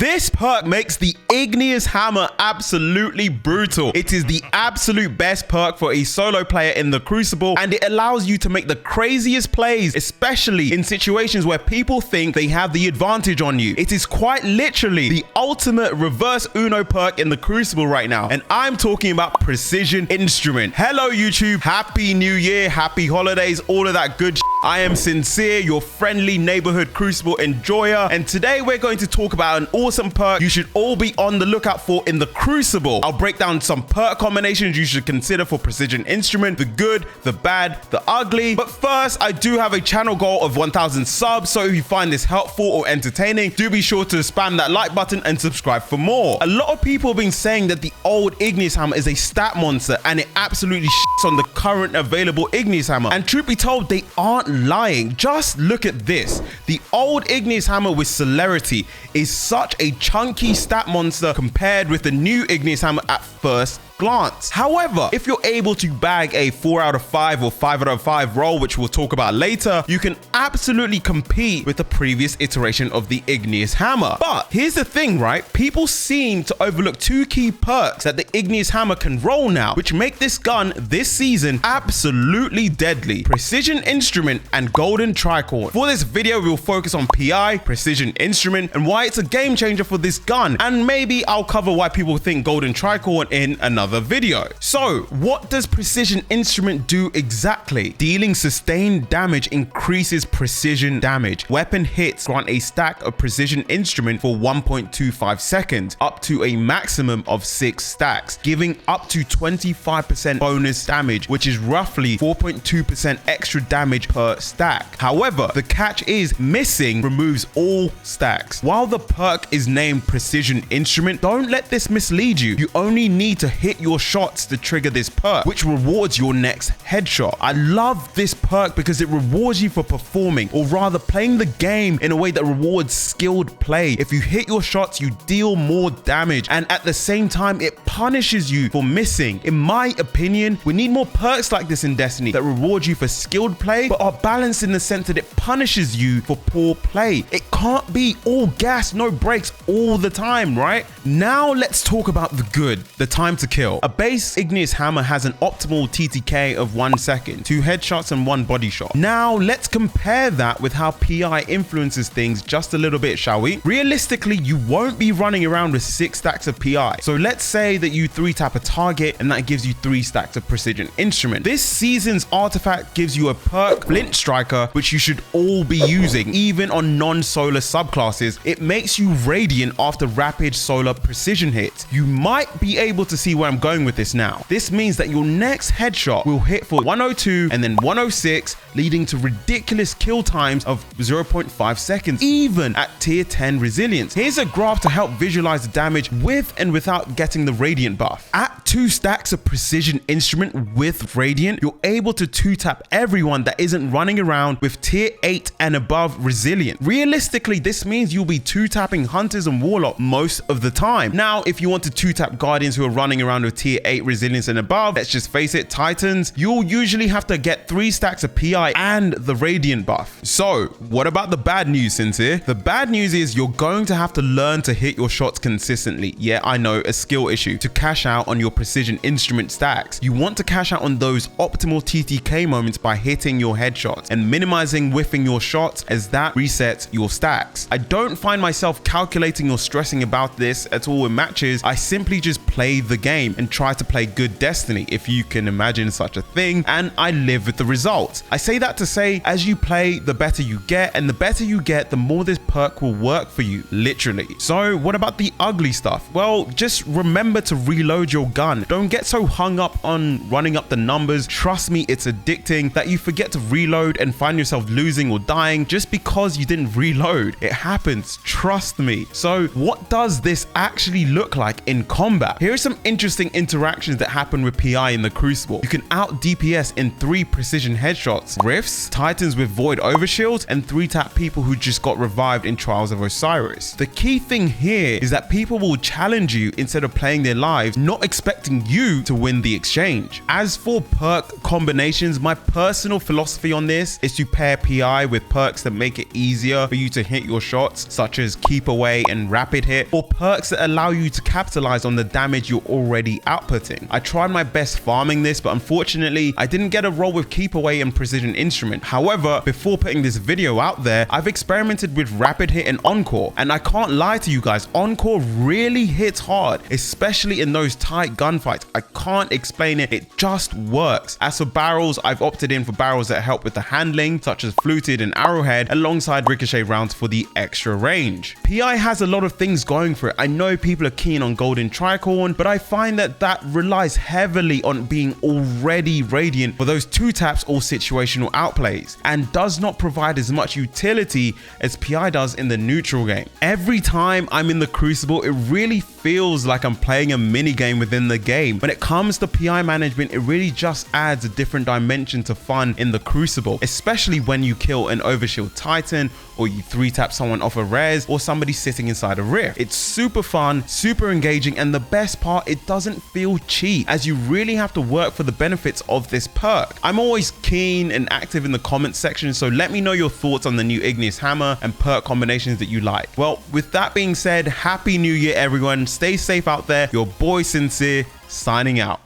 This perk makes the Igneous Hammer absolutely brutal. It is the absolute best perk for a solo player in the Crucible, and it allows you to make the craziest plays, especially in situations where people think they have the advantage on you. It is quite literally the ultimate reverse Uno perk in the Crucible right now, and I'm talking about Precision Instrument. Hello YouTube, happy new year, happy holidays, all of that good shit. I am Sincere, your friendly neighborhood Crucible enjoyer, and today we're going to talk about an awesome perk you should all be on the lookout for in the Crucible. I'll break down some perk combinations you should consider for Precision Instrument, the good, the bad, the ugly. But first, I do have a channel goal of 1,000 subs, so if you find this helpful or entertaining, do be sure to spam that like button and subscribe for more. A lot of people have been saying that the old Igneous Hammer is a stat monster, and it absolutely shits on the current available Igneous Hammer. And truth be told, they aren't lying. Just look at this. The old Igneous Hammer with Celerity is such a chunky stat monster compared with the new Igneous Hammer at first glance. However, if you're able to bag a 4 out of 5 or 5 out of 5 roll, which we'll talk about later, you can absolutely compete with the previous iteration of the Igneous Hammer. But here's the thing, right? People seem to overlook two key perks that the Igneous Hammer can roll now, which make this gun this season absolutely deadly: Precision Instrument and Golden Tricorn. For this video, we'll focus on PI, Precision Instrument, and why it's a game changer for this gun, and maybe I'll cover why people think Golden Tricorn in another video. So what does Precision Instrument do exactly? Dealing sustained damage increases precision damage. Weapon hits grant a stack of Precision Instrument for 1.25 seconds, up to a maximum of 6 stacks, giving up to 25% bonus damage, which is roughly 4.2% extra damage per stack. However, the catch is missing removes all stacks. While the perk is named Precision Instrument, don't let this mislead you. You only need to hit your shots to trigger this perk, which rewards your next headshot. I love this perk because it rewards you for performing, or rather playing the game in a way that rewards skilled play. If you hit your shots, you deal more damage, and at the same time it punishes you for missing. In my opinion, we need more perks like this in Destiny that reward you for skilled play but are balanced in the sense that it punishes you for poor play. It can't be all gas, no brakes all the time, right? Now let's talk about the good, the time to kill. A base Igneous Hammer has an optimal TTK of 1 second, 2 headshots and 1 body shot. Now let's compare that with how PI influences things just a little bit, shall we? Realistically, you won't be running around with 6 stacks of PI. So let's say that you 3-tap a target and that gives you 3 stacks of Precision Instrument. This season's artifact gives you a perk, Flint Striker, which you should all be using, even on non-solar subclasses. It makes you radiant after rapid solar precision hits. You might be able to see where I'm going with this now. This means that your next headshot will hit for 102 and then 106, leading to ridiculous kill times of 0.5 seconds, even at tier 10 resilience. Here's a graph to help visualize the damage with and without getting the radiant buff. At 2 stacks of Precision Instrument with radiant, you're able to 2-tap everyone that isn't running around with tier 8 and above resilient. Realistically, this means you'll be 2-tapping hunters and warlock most of the time. Now, if you want to 2-tap guardians who are running around with tier 8 resilience and above, let's just face it, Titans, you'll usually have to get 3 stacks of PI and the radiant buff. So what about the bad news, Sincere? The bad news is you're going to have to learn to hit your shots consistently. Yeah, I know, a skill issue, to cash out on your Precision Instrument stacks. You want to cash out on those optimal TTK moments by hitting your headshots and minimizing whiffing your shots, as that resets your stacks. I don't find myself calculating or stressing about this at all in matches. I simply just play the game and try to play good Destiny, if you can imagine such a thing, and I live with the results. I say that to say, as you play, the better you get, and the better you get, the more this perk will work for you, literally. So what about the ugly stuff? Well, just remember to reload your gun. Don't get so hung up on running up the numbers. Trust me, it's addicting that you forget to reload and find yourself losing or dying just because you didn't reload. It happens, trust me. So what does this actually look like in combat? Here are some interesting interesting interactions that happen with PI in the Crucible. You can out DPS in 3 precision headshots, rifts, titans with void overshields, and 3-tap people who just got revived in Trials of Osiris. The key thing here is that people will challenge you instead of playing their lives, not expecting you to win the exchange. As for perk combinations, my personal philosophy on this is to pair PI with perks that make it easier for you to hit your shots, such as Keep Away and Rapid Hit, or perks that allow you to capitalize on the damage you're already outputting. I tried my best farming this, but unfortunately I didn't get a roll with Keep Away and Precision Instrument. However, before putting this video out there, I've experimented with Rapid Hit and Encore, and I can't lie to you guys, Encore really hits hard, especially in those tight gunfights. I can't explain it, it just works. As for barrels, I've opted in for barrels that help with the handling, such as Fluted and Arrowhead, alongside ricochet rounds for the extra range. PI has a lot of things going for it. I know people are keen on Golden Tricorn, but I find that relies heavily on being already radiant for those 2-taps or situational outplays, and does not provide as much utility as PI does in the neutral game. Every time I'm in the Crucible, it really feels like I'm playing a mini game within the game. When it comes to PI management, it really just adds a different dimension to fun in the Crucible, especially when you kill an overshield titan, or you 3-tap someone off a res, or somebody sitting inside a rift. It's super fun, super engaging, and the best part, it doesn't feel cheap, as you really have to work for the benefits of this perk. I'm always keen and active in the comments section, so let me know your thoughts on the new Igneous Hammer and perk combinations that you like. Well, with that being said, Happy New Year everyone, stay safe out there, your boy Sincere, signing out.